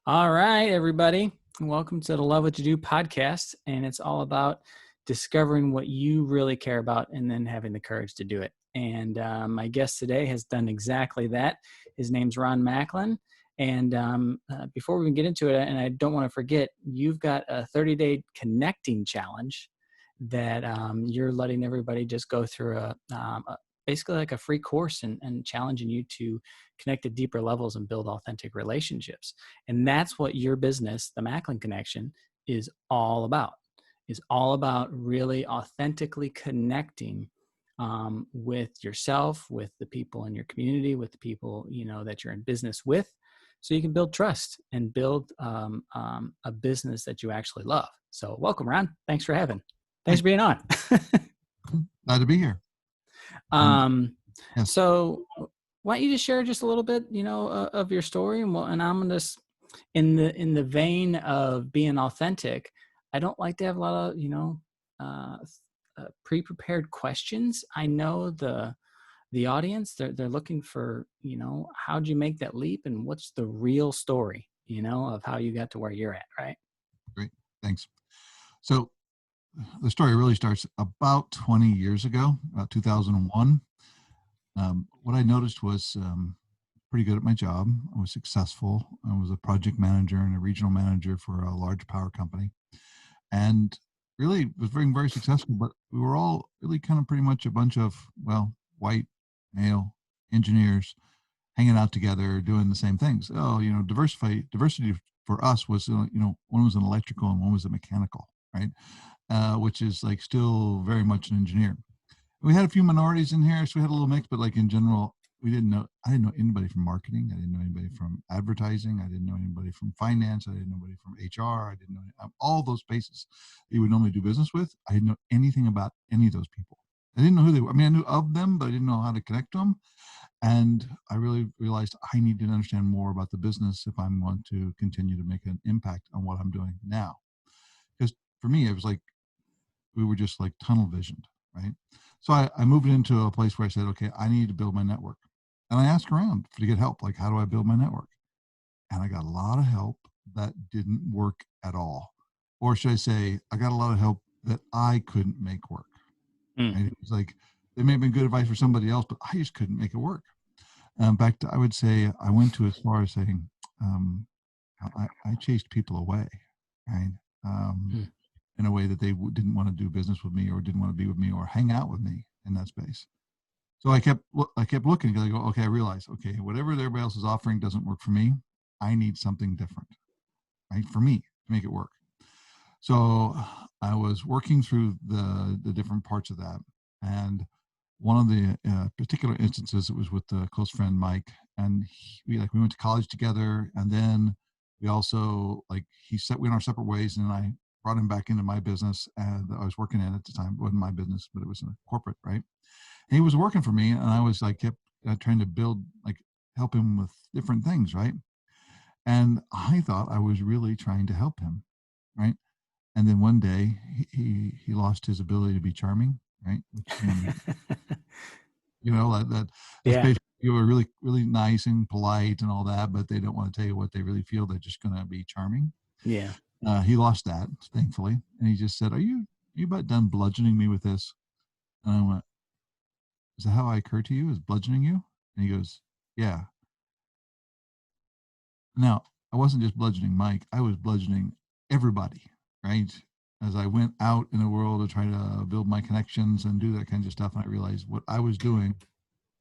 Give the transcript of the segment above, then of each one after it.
All right, everybody. Welcome to the Love What You Do podcast. And it's all about discovering what you really care about and then having the courage to do it. And my guest today has done exactly that. His name's Ron Macklin. And before we can get into it, and I don't want to forget, you've got a 30-day connecting challenge that you're letting everybody just go through basically like a free course and challenging you to connect at deeper levels and build authentic relationships. And that's what your business, the Macklin Connection, is all about. Is all about really authentically connecting with yourself, with the people in your community, with the people that you're in business with, so you can build trust and build a business that you actually love. So, welcome, Ron. Thanks for Hey, being on. glad to be here. And yes, So why don't you just share just a little bit, of your story, and I'm gonna just in the vein of being authentic. I don't like to have a lot of uh, pre-prepared questions. I know the audience, they're looking for, how'd you make that leap and what's the real story, of how you got to where you're at, right? great. Thanks. So the story really starts about 20 years ago, about 2001. What I noticed was pretty good at my job. I was successful. I was a project manager and a regional manager for a large power company, and really was very, very successful. But we were all really kind of pretty much a bunch of, well, white male engineers hanging out together, doing the same things. Oh, diversity for us was, one was an electrical and one was a mechanical, right? Which is like still very much an engineer. We had a few minorities in here, so we had a little mix, but like in general, I didn't know anybody from marketing. I didn't know anybody from advertising. I didn't know anybody from finance. I didn't know anybody from HR. I didn't know all those spaces that you would normally do business with. I didn't know anything about any of those people. I didn't know who they were. I mean, I knew of them, but I didn't know how to connect to them. And I really realized I need to understand more about the business if I'm going to continue to make an impact on what I'm doing now. Because for me, it was like we were just like tunnel visioned, right? So I moved into a place where I said, okay, I need to build my network. And I asked around to get help, like, how do I build my network? And I got a lot of help that didn't work at all. Or should I say, I got a lot of help that I couldn't make work. Mm. Right? It was like, they may have been good advice for somebody else, but I just couldn't make it work. Back to, I would say, I went to as far as saying, I chased people away, right? Um, Mm. in a way that they didn't want to do business with me or didn't want to be with me or hang out with me in that space. So I kept looking because I go, okay, I realized, okay, whatever everybody else is offering doesn't work for me. I need something different, right? For me to make it work. So I was working through the different parts of that. And one of the particular instances, it was with a close friend, Mike, and we went to college together. And then we also we went our separate ways, and I brought him back into my business and I was working in at the time. It wasn't my business, but it was a corporate, right? And he was working for me, and I was kept trying to build, help him with different things, right? And I thought I was really trying to help him, right? And then one day he lost his ability to be charming, right? Which that's Yeah. basically, you are really, really nice and polite and all that, but they don't want to tell you what they really feel. They're just going to be charming. Yeah. He lost that, thankfully, and he just said, "Are you about done bludgeoning me with this?" And I went, "Is that how I occur to you? Is bludgeoning you?" And he goes, "Yeah." Now, I wasn't just bludgeoning Mike, I was bludgeoning everybody, right? As I went out in the world to try to build my connections and do that kind of stuff, and I realized what I was doing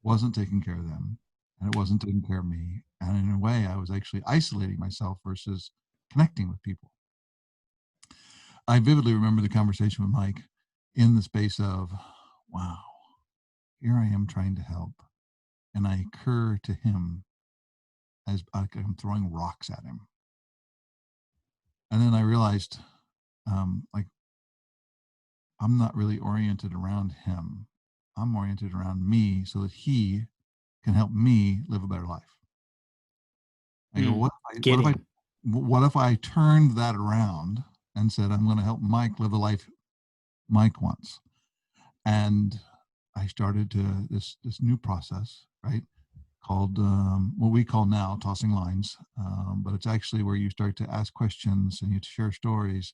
wasn't taking care of them, and it wasn't taking care of me. And in a way, I was actually isolating myself versus connecting with people. I vividly remember the conversation with Mike in the space of, wow, here I am trying to help. And I occur to him as I'm throwing rocks at him. And then I realized, like, I'm not really oriented around him. I'm oriented around me so that he can help me live a better life. I go, Mm. what if I Getting. what if I turned that around and said, I'm going to help Mike live the life Mike wants? And I started to this new process, right, called what we call now tossing lines, but it's actually where you start to ask questions and you share stories,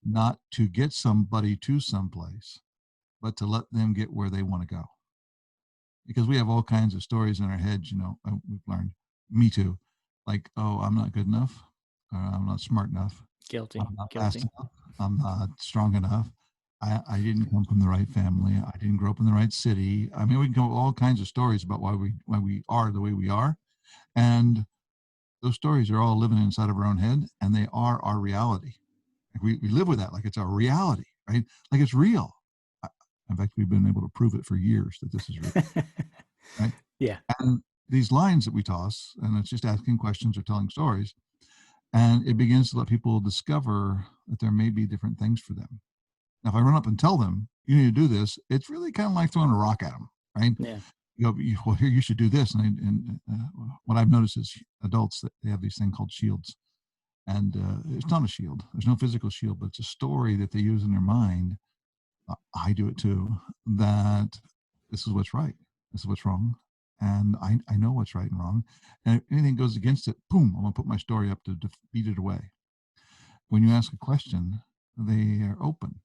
not to get somebody to someplace, but to let them get where they want to go. Because we have all kinds of stories in our heads, we've learned, me too, like, oh, I'm not good enough, or I'm not smart enough, Guilty. I'm not fast Guilty. enough, I'm not strong enough, I didn't come from the right family, I didn't grow up in the right city. I mean, we can go all kinds of stories about why we are the way we are, and those stories are all living inside of our own head, and they are our reality. Like we live with that like it's our reality, right? Like it's real. In fact, we've been able to prove it for years that this is real, right? Yeah. And these lines that we toss, and it's just asking questions or telling stories, and it begins to let people discover that there may be different things for them. Now, if I run up and tell them, you need to do this, it's really kind of like throwing a rock at them, right? Yeah. Well, here, you should do this. What I've noticed is adults, that they have these things called shields. And it's not a shield. There's no physical shield, but it's a story that they use in their mind. I do it too, that this is what's right. This is what's wrong. And I know what's right and wrong. And if anything goes against it, boom, I'm going to put my story up to beat it away. When you ask a question, they are open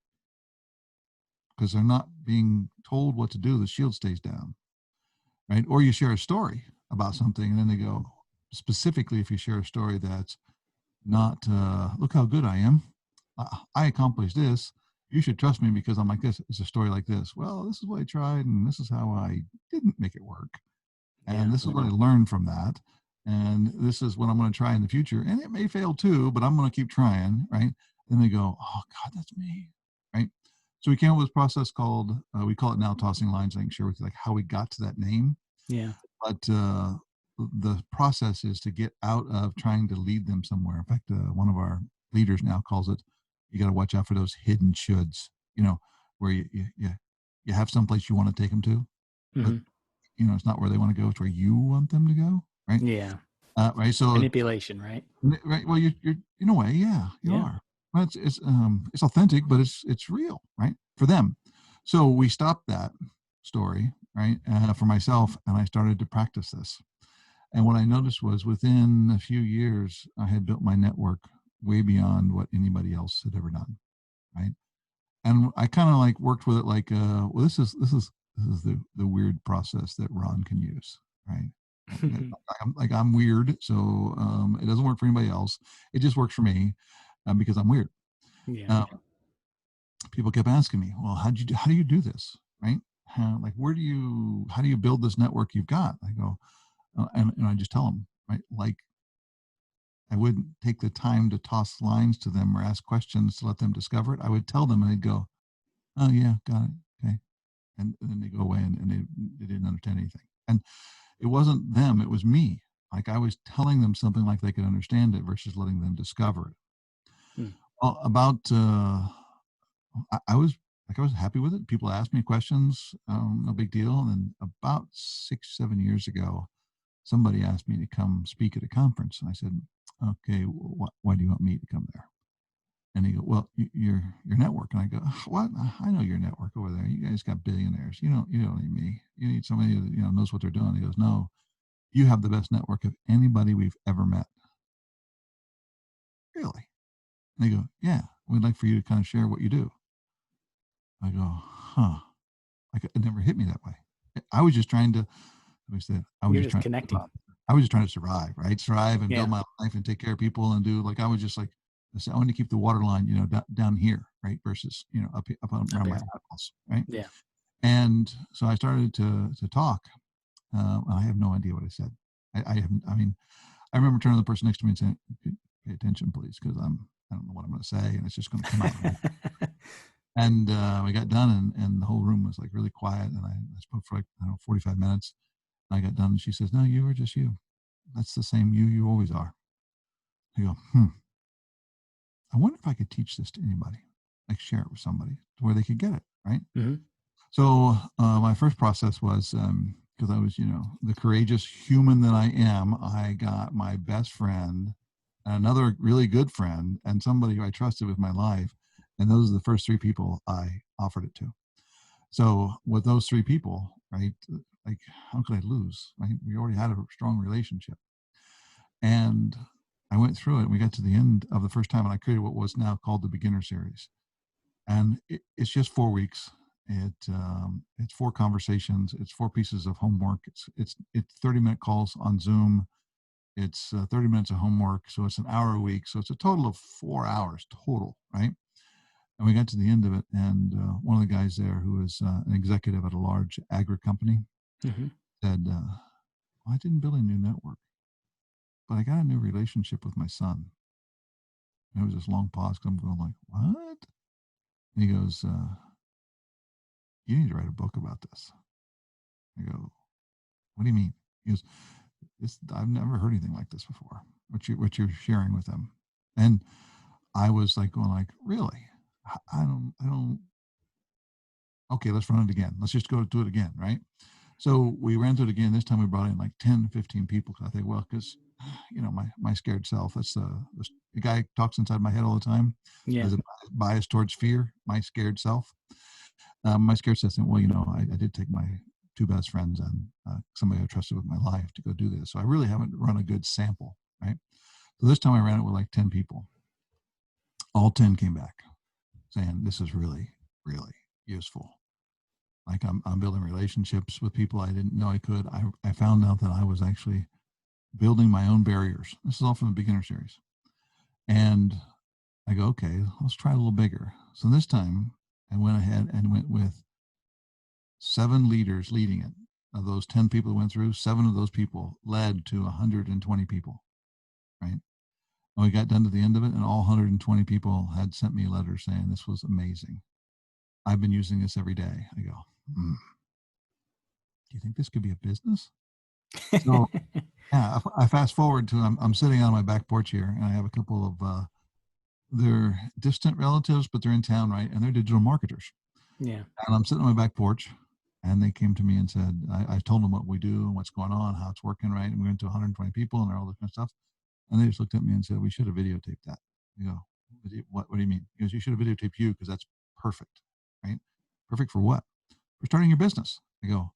because they're not being told what to do. The shield stays down, right? Or you share a story about something and then they go, specifically, if you share a story that's not, look how good I am, I accomplished this, you should trust me because I'm like this, it's a story like this. Well, this is what I tried and this is how I didn't make it work, Yeah. and this is what I learned from that, and this is what I'm going to try in the future, and it may fail too, but I'm going to keep trying, right? Then they go, oh God, that's me, right? So we came up with this process called, we call it now tossing lines. I can share with you like how we got to that name. Yeah. But the process is to get out of trying to lead them somewhere. In fact, one of our leaders now calls it, you got to watch out for those hidden shoulds, where you have someplace you want to take them to, but Hmm. it's not where they want to go, it's where you want them to go, right? Yeah. Right. So Manipulation, right? right. Well, you're in a way, yeah, you Yeah. are. Well, it's authentic, but it's real, right, for them. So we stopped that story, right, for myself, and I started to practice this. And what I noticed was within a few years, I had built my network way beyond what anybody else had ever done, right? And I kind of like worked with it like, well, this is the weird process that Ron can use, right? I'm weird, so it doesn't work for anybody else. It just works for me because I'm weird. Yeah. Um, People kept asking me, well, how do you do this, right? Like, how do you build this network you've got? I go, and I just tell them, right? Like, I wouldn't take the time to toss lines to them or ask questions to let them discover it. I would tell them and they'd go, oh yeah, got it. Okay. And then they go away and they didn't understand anything. And it wasn't them, it was me. Like I was telling them something like they could understand it versus letting them discover it. Hmm. Well, I was happy with it. People asked me questions, no big deal. And then about 6, 7 years ago, somebody asked me to come speak at a conference. And I said, okay, why do you want me to come there? And he go, well, your network. And I go, what? I know your network over there. You guys got billionaires. You don't need me. You need somebody that knows what they're doing. He goes, no, you have the best network of anybody we've ever met. Really? And they go, yeah, we'd like for you to kind of share what you do. I go, huh. Like it never hit me that way. I was just trying to, like I said, You're just connecting. I was just trying to survive, right? Survive and build Yeah. my life and take care of people and do like I was just like I said, I want to keep the water line, down here, right? Versus up Up around my here. eyeballs, right? Yeah. And so I started to talk. I have no idea what I said. I haven't. I mean, I remember turning to the person next to me and saying, "Pay attention, please, because I don't know what I'm going to say, and it's just going to come out." Right? And we got done, and the whole room was like really quiet. And I spoke for like 45 minutes. I got done, and she says, "No, you are just you. That's the same you always are." I go, I wonder if I could teach this to anybody, like share it with somebody to where they could get it, right? Hmm. So my first process was because I was, the courageous human that I am. I got my best friend, another really good friend, and somebody who I trusted with my life, and those are the first three people I offered it to. So with those three people, right, like, how could I lose? Right? We already had a strong relationship. And I went through it. And we got to the end of the first time, and I created what was now called the beginner series. And it's just 4 weeks. It's 4 conversations. It's 4 pieces of homework. It's 30-minute calls on Zoom. It's 30 minutes of homework. So it's an hour a week. So it's a total of 4 hours total, right? And we got to the end of it, and one of the guys there, who was an executive at a large agri company, Hmm. said, well, I didn't build a new network, but I got a new relationship with my son. And there was this long pause. I'm going like, what? And he goes, you need to write a book about this. I go, what do you mean? He goes, I've never heard anything like this before. What you're sharing with them. And I was like going like, really? I don't. Okay, let's run it again. Let's just go do it again, right? So we ran through it again. This time we brought in like 10, 15 people. I think, well, because my scared self. That's the guy talks inside my head all the time. Yeah. There's a bias towards fear. My scared self. My scared self saying, well, I did take my 2 best friends and somebody I trusted with my life to go do this. So I really haven't run a good sample, right? So this time I ran it with like 10 people. All 10 came back saying, this is really, really useful. Like I'm building relationships with people I didn't know I could. I found out that I was actually building my own barriers. This is all from the beginner series. And I go, okay, let's try a little bigger. So this time I went ahead and went with 7 leaders leading it. Of those 10 people that went through, 7 of those people led to 120 people, right? And we got done to the end of it, and all 120 people had sent me letters saying this was amazing. I've been using this every day. I go, do you think this could be a business? So yeah, I fast forward to I'm sitting on my back porch here, and I have a couple of they're distant relatives, but they're in town, right? And they're digital marketers. Yeah. And I'm sitting on my back porch, and they came to me and said, I told them what we do and what's going on, how it's working, right? And we went to 120 people and all this kind of stuff. And they just looked at me and said, we should have videotaped that. You go, what do you mean? He goes, you should have videotaped you because that's perfect, right? Perfect for what? For starting your business. I go,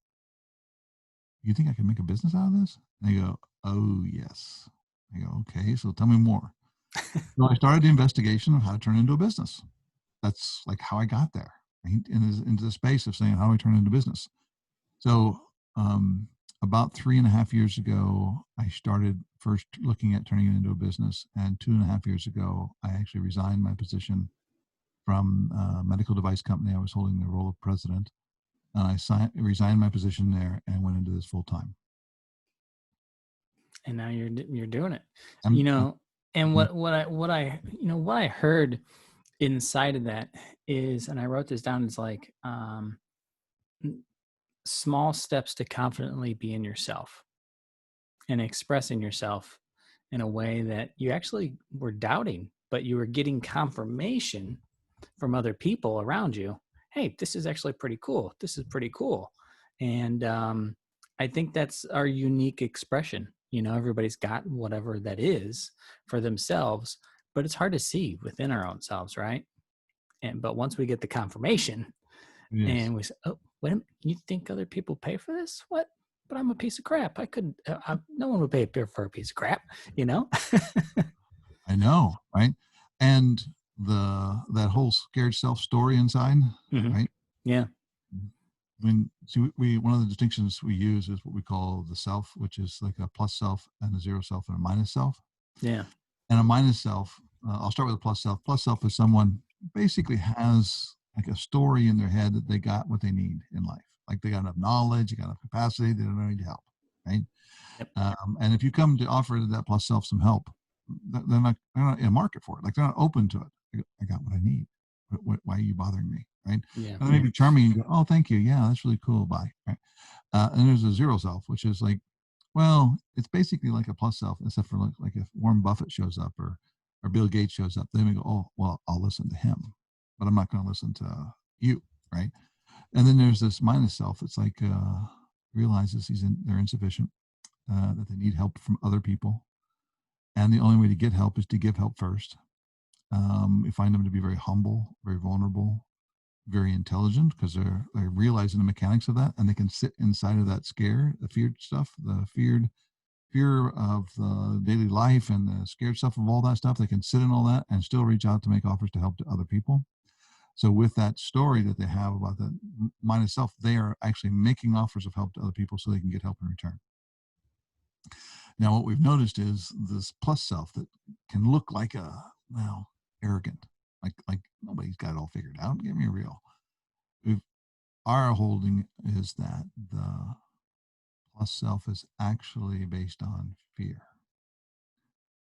you think I can make a business out of this? And they go, oh, yes. I go, okay, so tell me more. So I started the investigation of how to turn into a business. That's like how I got there, right? Into the space of saying, how do I turn into business? So about 3.5 years ago, I started first looking at turning it into a business. And 2.5 years ago, I actually resigned my position from a medical device company. I was holding the role of president. And I resigned my position there and went into this full time. And now you're doing it, I'm, you I'm know. And mhm. what I heard inside of that is, and I wrote this down, is like small steps to confidently be in yourself and expressing yourself in a way that you actually were doubting, but you were getting confirmation from other people around you. Hey, this is actually pretty cool. This is pretty cool. And I think that's our unique expression. You know, everybody's got whatever that is for themselves, but it's hard to see within our own selves, right? But once we get the confirmation Yes, and we say, oh, wait a minute, you think other people pay for this? What? But I'm a piece of crap. I could, no one would pay for a piece of crap, you know? I know, right? And that whole scared self story inside, Hmm. right? Yeah. We one of the distinctions we use is what we call the self, which is like a plus self and a zero self and a minus self. Yeah. And a minus self, I'll start with a plus self. Plus self is someone basically has like a story in their head that they got what they need in life. Like they got enough knowledge, they got enough capacity, they don't need help, right? Yep. And if you come to offer that plus self some help, they're not in a market for it. Like they're not open to it. I got what I need. Why are you bothering me, right? Yeah. And they may be charming and go, oh, thank you. Yeah, that's really cool. Bye. Right? And there's a zero self, which is like, well, it's basically like a plus self, except for like if Warren Buffett shows up or Bill Gates shows up, then we go, oh, well, I'll listen to him, but I'm not going to listen to you, right? And then there's this minus self. It's like realizes they're insufficient, that they need help from other people, and the only way to get help is to give help first. We find them to be very humble, very vulnerable, very intelligent because they're realizing the mechanics of that, and they can sit inside of that scare, the feared stuff, the fear of the daily life and the scared stuff of all that stuff. They can sit in all that and still reach out to make offers to help to other people. So with that story that they have about the mind itself, they are actually making offers of help to other people so they can get help in return. Now, what we've noticed is this plus self that can look like arrogant, like nobody's got it all figured out. Get me real. We've, our holding is that the plus self is actually based on fear,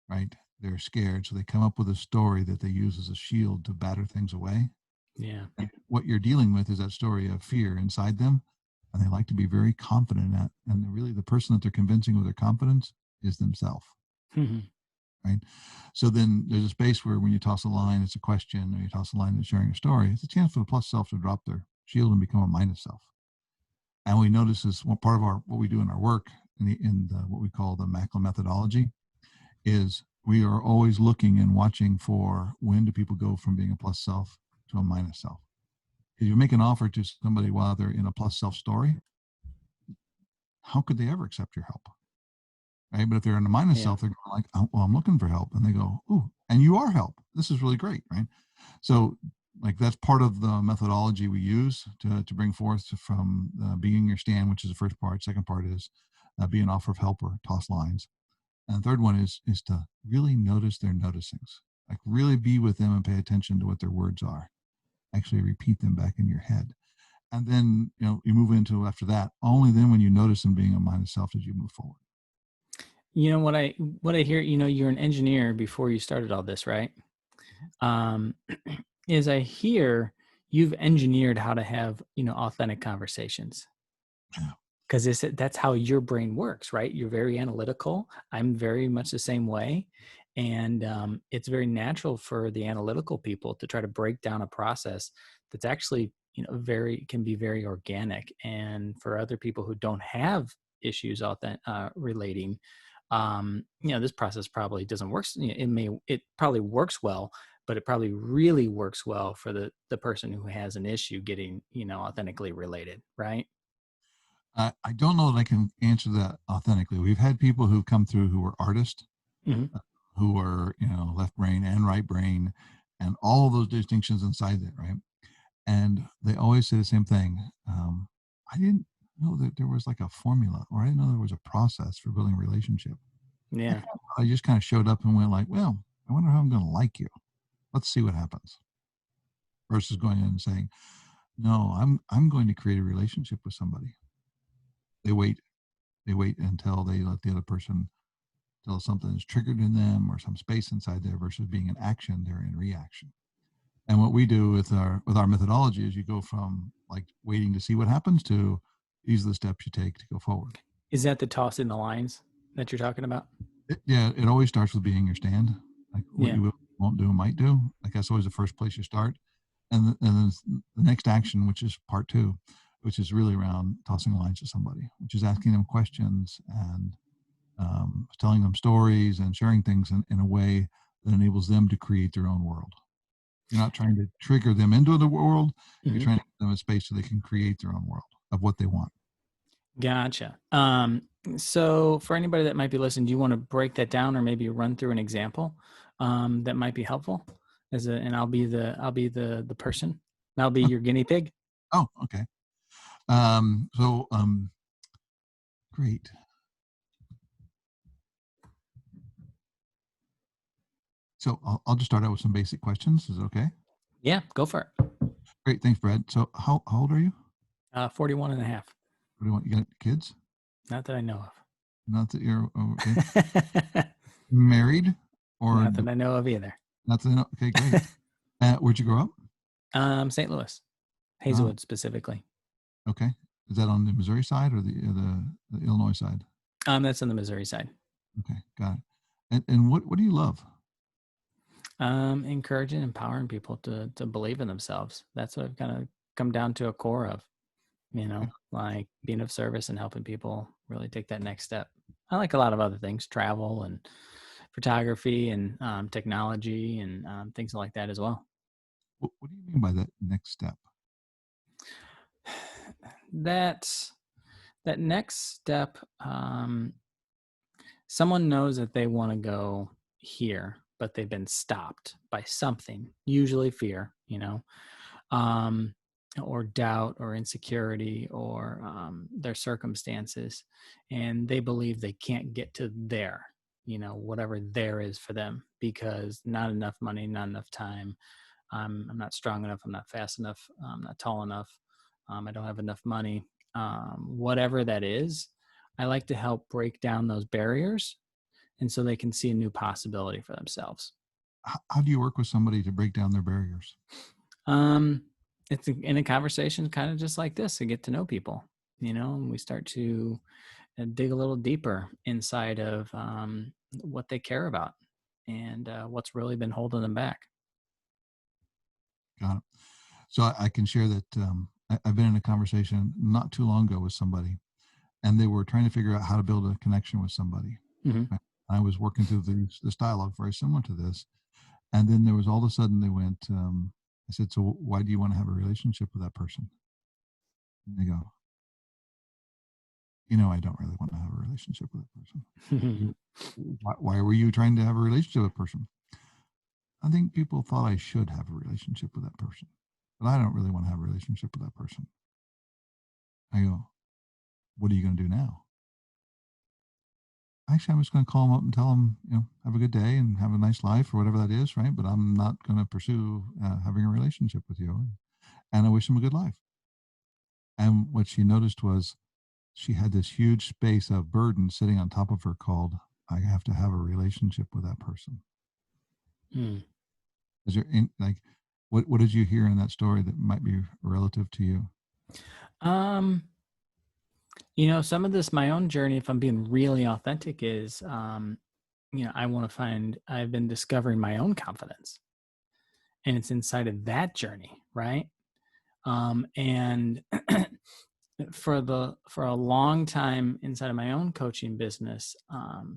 right? They're scared, so they come up with a story that they use as a shield to batter things away. Yeah. And what you're dealing with is that story of fear inside them, and they like to be very confident in that. And really, the person that they're convincing with their confidence is themselves, Mhm. right? So then there's a space where when you toss a line, it's a question, or you toss a line that's sharing a story, it's a chance for the plus self to drop their shield and become a minus self. And we notice this one part of our what we do in our work in what we call the Macklin methodology is we are always looking and watching for when do people go from being a plus self to a minus self. If you make an offer to somebody while they're in a plus self story, how could they ever accept your help? Right. But if they're in a minus Yeah. self, they're like, oh, well, I'm looking for help. And they go, ooh, and you are help. This is really great. Right. So, like, that's part of the methodology we use to bring forth from being your stand, which is the first part. Second part is be an offer of help or toss lines. And the third one is to really notice their noticings, like really be with them and pay attention to what their words are. Actually repeat them back in your head. And then, you move into after that, only then when you notice them being a minus self did you move forward. What I hear, you're an engineer before you started all this, right? Um, is I hear you've engineered how to have, authentic conversations. Yeah. Because that's how your brain works, right? You're very analytical. I'm very much the same way. And it's very natural for the analytical people to try to break down a process that's actually, can be very organic. And for other people who don't have issues relating, this process probably doesn't work. It probably works well, but it probably really works well for the person who has an issue getting, authentically related, right? I don't know that I can answer that authentically. We've had people who come through who were artists, Hmm. who are, left brain and right brain, and all of those distinctions inside there, right? And they always say the same thing. I didn't know that there was like a formula, or I didn't know there was a process for building a relationship. Yeah. I just kind of showed up and went like, well, I wonder how I'm going to like you. Let's see what happens. Versus going in and saying, no, I'm going to create a relationship with somebody. They wait. They wait until they let the other person tell something is triggered in them or some space inside there versus being in action, they're in reaction. And what we do with our methodology is you go from like waiting to see what happens to these are the steps you take to go forward. Is that the toss in the lines that you're talking about? It always starts with being your stand, like what Yeah. you will, won't do, and might do. Like that's always the first place you start, and then the next action, which is part two, which is really around tossing lines to somebody, which is asking them questions and telling them stories and sharing things in a way that enables them to create their own world. You're not trying to trigger them into the world. You're Hmm. trying to give them a space so they can create their own world of what they want. Gotcha. So for anybody that might be listening, do you want to break that down or maybe run through an example that might be helpful? And I'll be the person. I'll be your guinea pig. Oh, okay. So great. So I'll just start out with some basic questions. Is it okay? Yeah, go for it. Great. Thanks, Brad. So how old are you? 41 and a half. What do you want? You got kids? Not that I know Not that you're okay. of. Married or Not that I know of either. not that, okay, great. Where'd you grow up? St. Louis, Oh, Hazelwood specifically. okay. Is that on the Missouri side or the Illinois side? That's on the Missouri side. Okay, got it. And what do you love? Encouraging, empowering people to believe in themselves. That's what I've kind of come down to a core of, like being of service and helping people really take that next step. I like a lot of other things, travel and photography and technology and things like that as well. What do you mean by that next step? that next step, someone knows that they want to go here, but they've been stopped by something, usually fear, um, or doubt or insecurity or their circumstances. And they believe they can't get to there, whatever there is for them because not enough money, not enough time. I'm not strong enough. I'm not fast enough. I'm not tall enough. I don't have enough money. Whatever that is, I like to help break down those barriers and so they can see a new possibility for themselves. How do you work with somebody to break down their barriers? Um, it's in a conversation kind of just like this to get to know people, and we start to dig a little deeper inside of what they care about and what's really been holding them back. Got it. So I can share that I've been in a conversation not too long ago with somebody, and they were trying to figure out how to build a connection with somebody. Mm-hmm. Right? I was working through this dialogue very similar to this, and then there was all of a sudden they went. I said, "So why do you want to have a relationship with that person?" And they go, "I don't really want to have a relationship with that person." Why were you trying to have a relationship with a person? I think people thought I should have a relationship with that person, but I don't really want to have a relationship with that person. I go, "What are you going to do now?" Actually, I'm just going to call them up and tell them, have a good day and have a nice life or whatever that is, right? But I'm not going to pursue having a relationship with you. And I wish them a good life. And what she noticed was she had this huge space of burden sitting on top of her called, I have to have a relationship with that person. Mm. Is there what did you hear in that story that might be relative to you? Um, some of this, my own journey, if I'm being really authentic, is, I want to find, I've been discovering my own confidence and it's inside of that journey. Right. And for a long time inside of my own coaching business,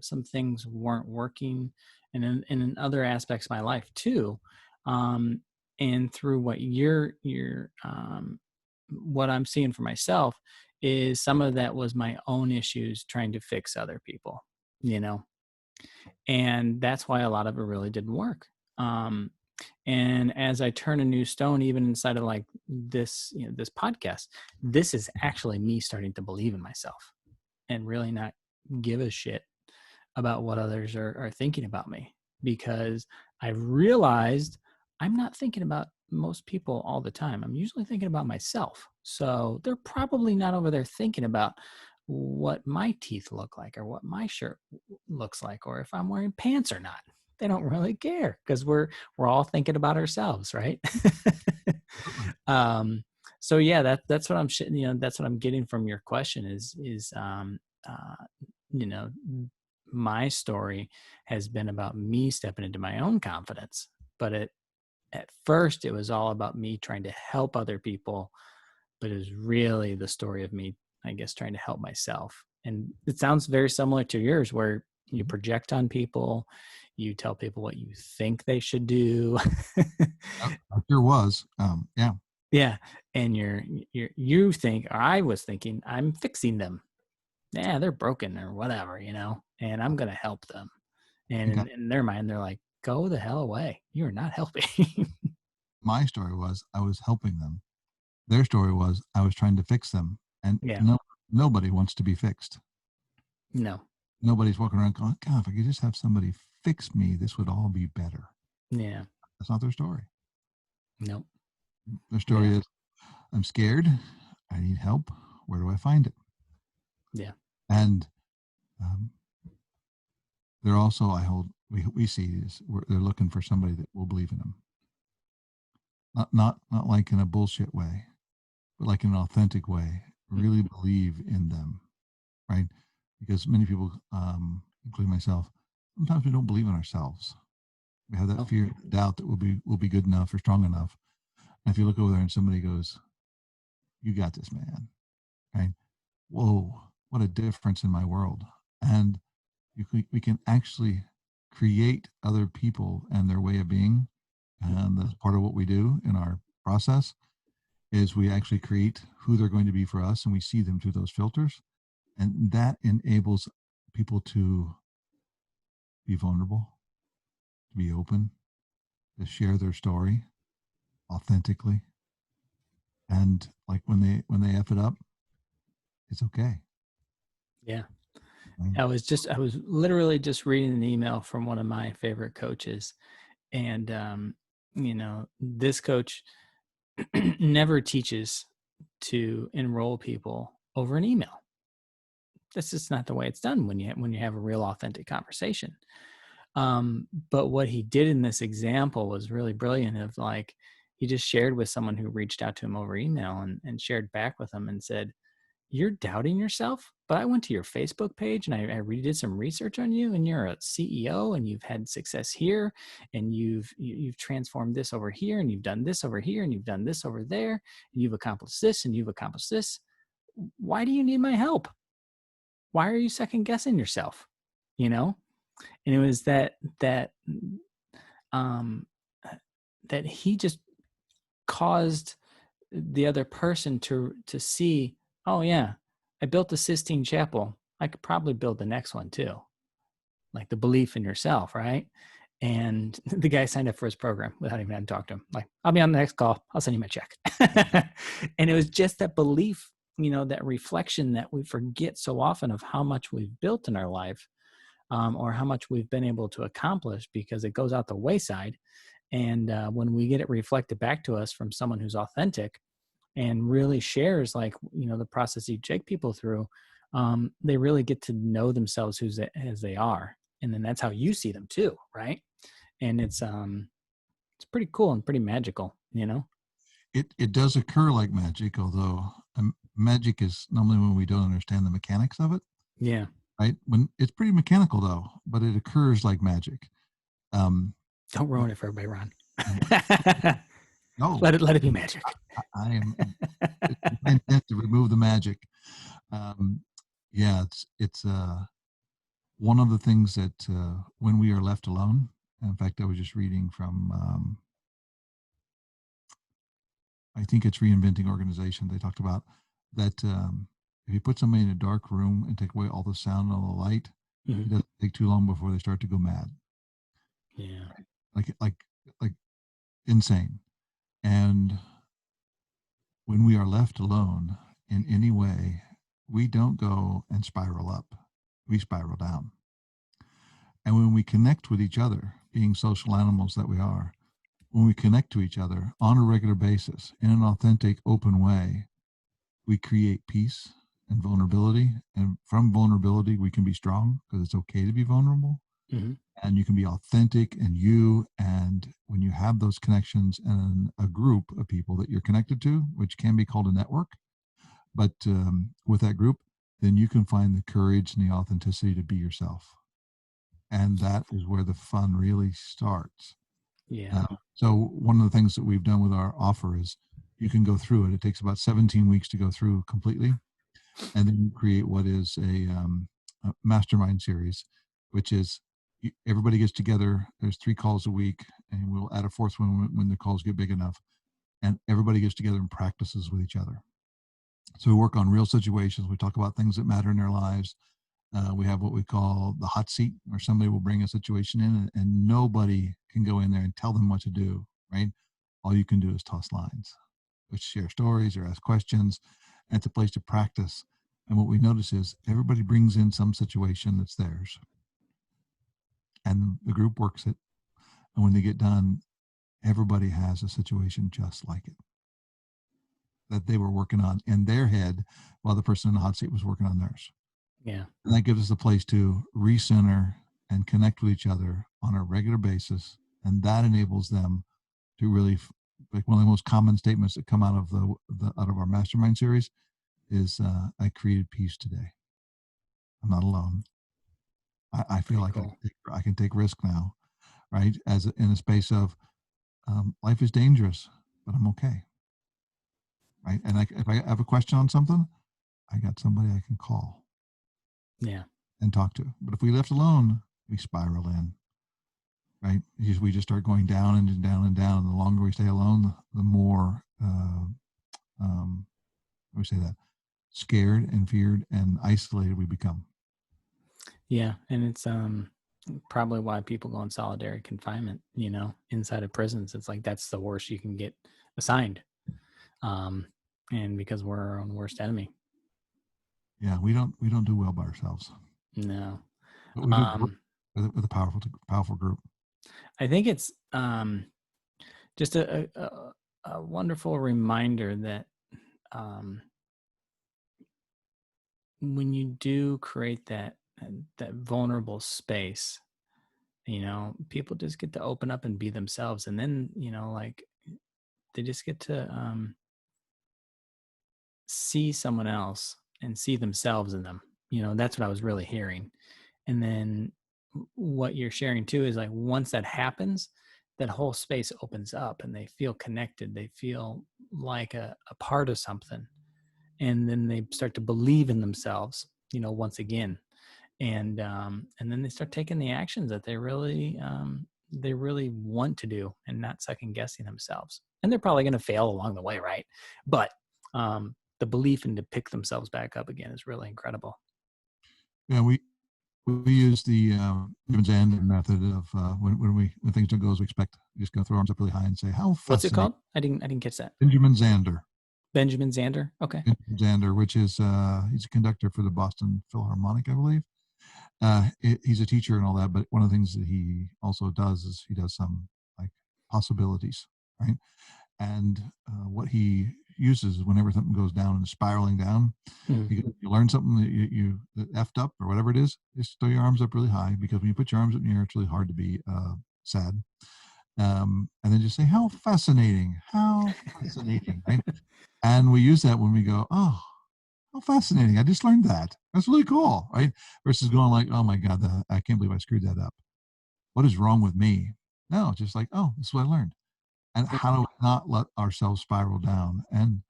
some things weren't working and in other aspects of my life too. And through what I'm seeing for myself is some of that was my own issues trying to fix other people, you know, and that's why a lot of it really didn't work. And as I turn a new stone, even inside of like this, this podcast, this is actually me starting to believe in myself and really not give a shit about what others are thinking about me, because I realized I'm not thinking about most people all the time. I'm usually thinking about myself. So they're probably not over there thinking about what my teeth look like or what my shirt looks like or if I'm wearing pants or not. They don't really care because we're all thinking about ourselves, right? um so yeah, that's what that's what I'm getting from your question is uh you know my story has been about me stepping into my own confidence, but at first it was all about me trying to help other people, but it was really the story of me, I guess, trying to help myself. And it sounds very similar to yours, where you project on people, you tell people what you think they should do. I sure was. Yeah. Yeah. And you think, or I was thinking, I'm fixing them. Yeah, they're broken or whatever, and I'm going to help them. And Okay. in their mind, they're like, go the hell away. You're not helping. My story was I was helping them. Their story was I was trying to fix them. And Yeah. nobody wants to be fixed. No. Nobody's walking around going, God, if I could just have somebody fix me, this would all be better. Yeah. That's not their story. Nope. Their story Yeah. is I'm scared. I need help. Where do I find it? Yeah. And um, they're also, we see is they're looking for somebody that will believe in them. Not like in a bullshit way, but like in an authentic way, really believe in them, right? Because many people, including myself, sometimes we don't believe in ourselves. We have that Oh, fear, doubt that we'll be good enough or strong enough. And if you look over there and somebody goes, "You got this, man," right? Whoa, what a difference in my world! And we can actually create other people and their way of being, and that's part of what we do in our process. is we actually create who they're going to be for us, and we see them through those filters. And that enables people to be vulnerable, to be open, to share their story authentically. And like when they F it up, it's okay. Yeah. Right? I was literally just reading an email from one of my favorite coaches. And, this coach never teaches to enroll people over an email. That's just not the way it's done when you have a real authentic conversation. But what he did in this example was really brilliant. Of like, he just shared with someone who reached out to him over email and shared back with him and said, "You're doubting yourself, but I went to your Facebook page and I redid some research on you, and you're a CEO and you've had success here, and you've transformed this over here, and you've done this over here, and you've done this over there, and you've accomplished this, and you've accomplished this. Why do you need my help? Why are you second guessing yourself?" You know? And it was um that he just caused the other person to see, oh yeah, I built the Sistine Chapel. I could probably build the next one too. Like the belief in yourself, right? And the guy signed up for his program without even having to talk to him. Like, I'll be on the next call. I'll send you my check. And it was just that belief, that reflection that we forget so often of how much we've built in our life, or how much we've been able to accomplish, because it goes out the wayside. And when we get it reflected back to us from someone who's authentic and really shares, like, the process you take people through, they really get to know themselves as they are. And then that's how you see them too, right? And it's pretty cool and pretty magical. It does occur like magic, although magic is normally when we don't understand the mechanics of it. Yeah. Right? When it's pretty mechanical though, but it occurs like magic. Um, Don't ruin it for everybody, Ron. no, Let it be magic. I am. It's my intent to remove the magic. Um, yeah, it's one of the things that when we are left alone. In fact, I was just reading from. I think it's Reinventing Organization. They talked about that if you put somebody in a dark room and take away all the sound and all the light, Mhm. it doesn't take too long before they start to go mad. Yeah. Like insane. And when we are left alone in any way, we don't go and spiral up, we spiral down. And when we connect with each other, being social animals that we are, when we connect to each other on a regular basis in an authentic, open way, we create peace and vulnerability. And from vulnerability, we can be strong because it's okay to be vulnerable. Mm-hmm. And you can be authentic and you. And when you have those connections and a group of people that you're connected to, which can be called a network, but with that group, then you can find the courage and the authenticity to be yourself. And that is where the fun really starts. Yeah. So one of the things that we've done with our offer is you can go through it. It takes about 17 weeks to go through completely. And then you create what is a mastermind series, which is everybody gets together. There's 3 calls a week, and we'll add a fourth one when the calls get big enough. And everybody gets together and practices with each other. So we work on real situations. We talk about things that matter in their lives. We have what we call the hot seat, where somebody will bring a situation in, and nobody can go in there and tell them what to do, right? All you can do is toss lines, which share stories or ask questions. And it's a place to practice. And what we notice is everybody brings in some situation that's theirs, and the group works it. And when they get done, everybody has a situation just like it that they were working on in their head while the person in the hot seat was working on theirs. Yeah. And that gives us a place to recenter and connect with each other on a regular basis. And that enables them to really, like one of the most common statements that come out of out of our mastermind series is, I created peace today. I'm not alone. I feel Pretty like cool. I can take risk now, right? In a space of life is dangerous, but I'm okay, right? And if I have a question on something, I got somebody I can call Yeah. and talk to. But if we left alone, we spiral in, right? We just start going down and down and down. And the longer we stay alone, the more let me say that, scared and feared and isolated we become. Yeah, and it's probably why people go in solitary confinement, inside of prisons. It's like that's the worst you can get assigned. Um and because we're our own worst enemy. Yeah, we don't do well by ourselves, No. but we do great Um with a powerful group. I think it's just a wonderful reminder that um when you do create that vulnerable space, people just get to open up and be themselves, and then like they just get to see someone else and see themselves in them. That's what I was really hearing. And then what you're sharing too is like once that happens, that whole space opens up and they feel connected, they feel like a part of something, and then they start to believe in themselves, once again. And then they start taking the actions that they really want to do, and not second guessing themselves. And they're probably going to fail along the way, right? But the belief in to pick themselves back up again is really incredible. Yeah, we use the Benjamin Zander method of when things don't go as we expect, we just go throw arms up really high and say, "How What's it fascinating!" called? I didn't catch that. Benjamin Zander, Benjamin Zander. Okay. which is he's a conductor for the Boston Philharmonic, I believe. He's a teacher and all that, but one of the things that he also does is he does some like possibilities, right? And what he uses whenever something goes down and spiraling down, Hmm. you learn something that you that effed up or whatever it is, just throw your arms up really high, because when you put your arms up in the air, it's really hard to be sad. And then just say, how fascinating, right? And we use that when we go, oh, how fascinating. I just learned that. That's really cool, right? Versus going like, oh my God, I can't believe I screwed that up. What is wrong with me? No, just like, oh, this is what I learned. And how do we not let ourselves spiral down, and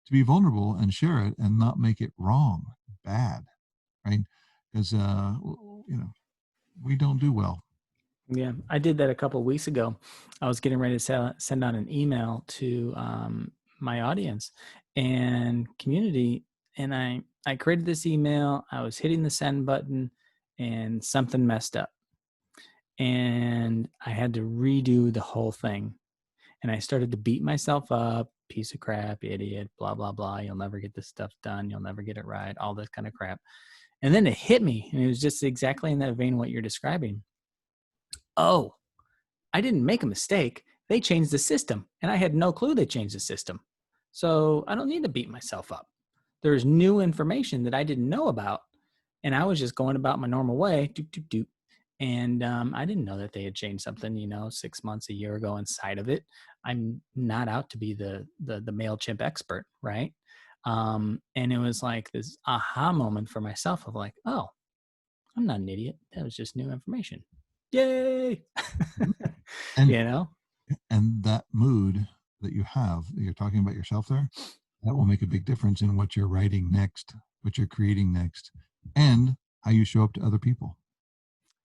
to be vulnerable and share it and not make it wrong, bad, right? Because, we don't do well. Yeah, I did that a couple of weeks ago. I was getting ready to send out an email to my audience and community, and I created this email. I was hitting the send button, and something messed up, and I had to redo the whole thing. And I started to beat myself up, piece of crap, idiot, blah blah blah. You'll never get this stuff done. You'll never get it right. All this kind of crap. And then it hit me, and it was just exactly in that vein what you're describing. Oh, I didn't make a mistake. They changed the system, and I had no clue they changed the system. So I don't need to beat myself up. There's new information that I didn't know about, and I was just going about my normal way, doop, doop, doop. And I didn't know that they had changed something, 6 months, a year ago inside of it. I'm not out to be the MailChimp expert, right? And it was like this aha moment for myself of like, oh, I'm not an idiot. That was just new information. Yay! Mhm. And you know? and that mood that you have, that you're talking about yourself there, that will make a big difference in what you're writing next, what you're creating next, and how you show up to other people.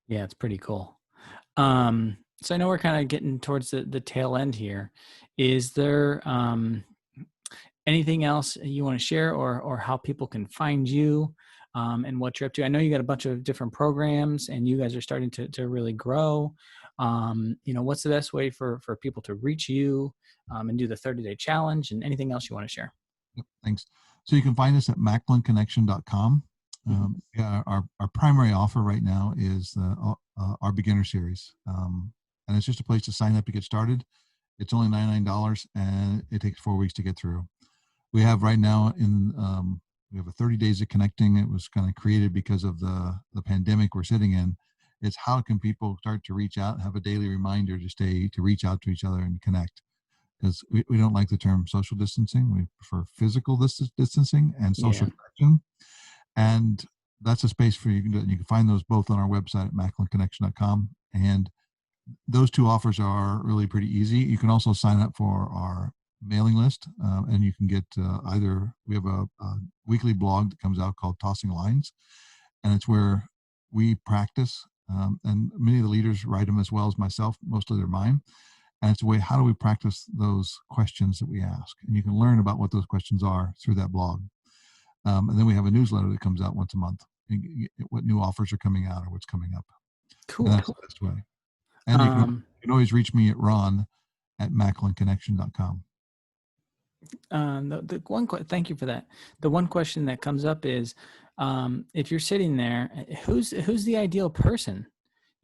Yeah, it's pretty cool. So I know we're kind of getting towards the tail end here. Is there anything else you want to share, or how people can find you, and what you're up to? I know you got a bunch of different programs and you guys are starting to really grow. What's the best way for people to reach you, and do the 30-day challenge, and anything else you want to share? Yep, thanks. So you can find us at macklinconnection.com. Mhm. Yeah, our primary offer right now is our beginner series. And it's just a place to sign up to get started. It's only $99 and it takes 4 weeks to get through. We have right now we have a 30 days of connecting. It was kind of created because of the pandemic we're sitting in. It's how can people start to reach out and have a daily reminder to reach out to each other and connect, because we don't like the term social distancing. We prefer physical distancing and social Yeah. connection. And that's a space for you can do it. You can find those both on our website at macklinconnection.com. And those two offers are really pretty easy. You can also sign up for our mailing list, and you can get either, we have a weekly blog that comes out called Tossing Lines, and it's where we practice, and many of the leaders write them as well as myself. Mostly they're mine, And it's a way, how do we practice those questions that we ask? And you can learn about what those questions are through that blog. And then we have a newsletter that comes out once a month, what new offers are coming out or what's coming up. And Cool. that's the best way. And Um, you can always reach me at ron@macklinconnection.com. Thank you for that. The one question that comes up is, if you're sitting there, who's the ideal person?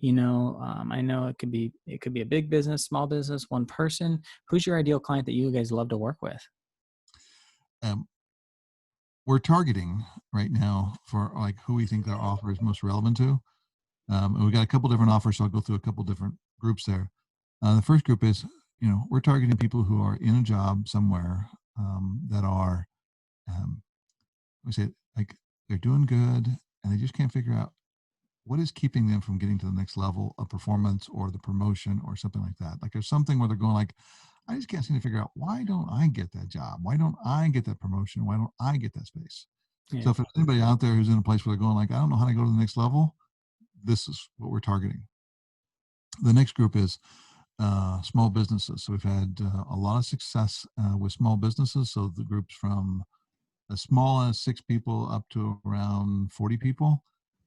I know it could be a big business, small business, one person. Who's your ideal client that you guys love to work with? Um, we're targeting right now for like who we think our offer is most relevant to. And we got a couple different offers, so I'll go through a couple different groups there. The first group is, we're targeting people who are in a job somewhere that are, um, we say, like they're doing good and they just can't figure out what is keeping them from getting to the next level of performance or the promotion or something like that. Like there's something where they're going like, I just can't seem to figure out, why don't I get that job? Why don't I get that promotion? Why don't I get that space? So Yeah. if there's anybody out there who's in a place where they're going like, I don't know how to go to the next level, this is what we're targeting. The next group is small businesses. So we've had a lot of success with small businesses. So the groups from as small as 6 people up to around 40 people,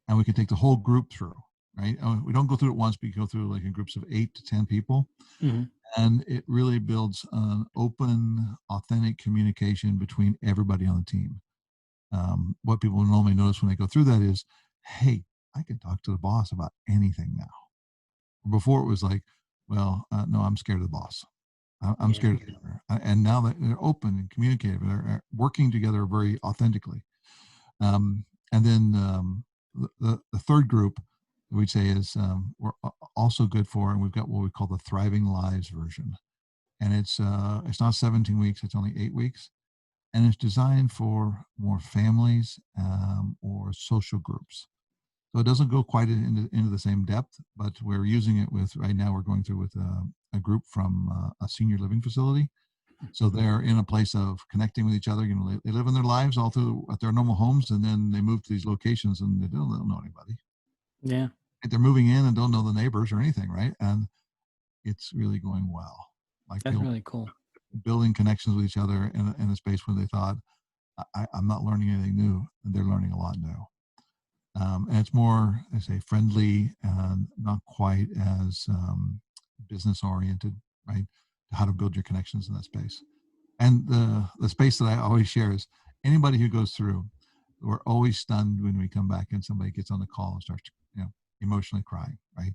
and we can take the whole group through. Right? We don't go through it once, but you go through like in groups of 8 to 10 people, Hmm. and it really builds an open, authentic communication between everybody on the team. What people normally notice when they go through that is, hey, I can talk to the boss about anything now. Before it was like, well, no, I'm scared of the boss. I'm Yeah. scared of the owner. And now that they're open and communicative, they're working together very authentically. And then the third group we'd say is we're also good for, and we've got what we call the Thriving Lives version. And it's not 17 weeks; it's only 8 weeks, and it's designed for more families or social groups. So it doesn't go quite into the same depth, but we're using it with right now. We're going through with a group from a senior living facility. So they're in a place of connecting with each other. They live in their lives all through at their normal homes, and then they move to these locations, and they don't know anybody. Yeah. They're moving in and don't know the neighbors or anything, right? And it's really going well. Like That's really cool. building connections with each other in a space where they thought, I'm not learning anything new, and they're learning a lot new. And it's more, I say, friendly and not quite as business oriented, right? How to build your connections in that space. And the space that I always share is anybody who goes through, we're always stunned when we come back and somebody gets on the call and starts, emotionally crying, right?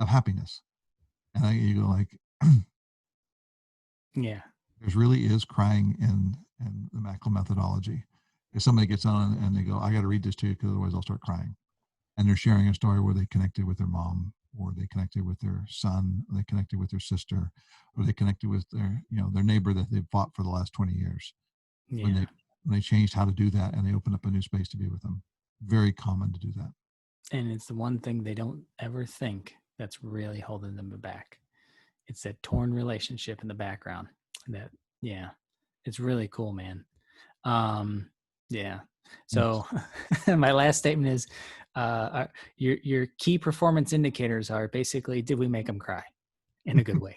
Of happiness. And you go like, Yeah. there's really is crying in the Macklin methodology. If somebody gets on and they go, I got to read this to you because otherwise I'll start crying. And they're sharing a story where they connected with their mom, or they connected with their son, or they connected with their sister, or they connected with their neighbor that they've fought for the last 20 years. When Yeah. they changed how to do that and they opened up a new space to be with them. Very common to do that. And it's the one thing they don't ever think that's really holding them back. It's that torn relationship in the background. That, yeah, it's really cool, man. Yeah. Thanks. So my last statement is, your key performance indicators are basically, did we make them cry in a good way?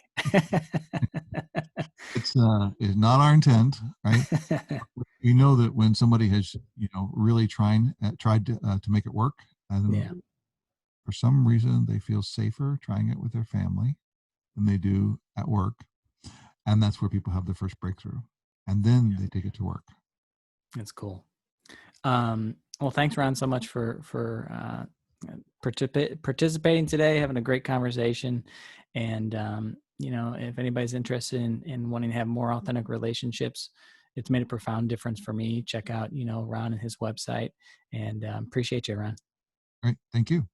It's not our intent, right? We know that when somebody has, really tried to make it work, and Yeah. for some reason they feel safer trying it with their family than they do at work, and that's where people have their first breakthrough, and then they take it to work. That's cool. Well, thanks, Ron, so much for participating today, having a great conversation. And if anybody's interested in wanting to have more authentic relationships, it's made a profound difference for me. Check out Ron and his website. And appreciate you, Ron. All right, thank you.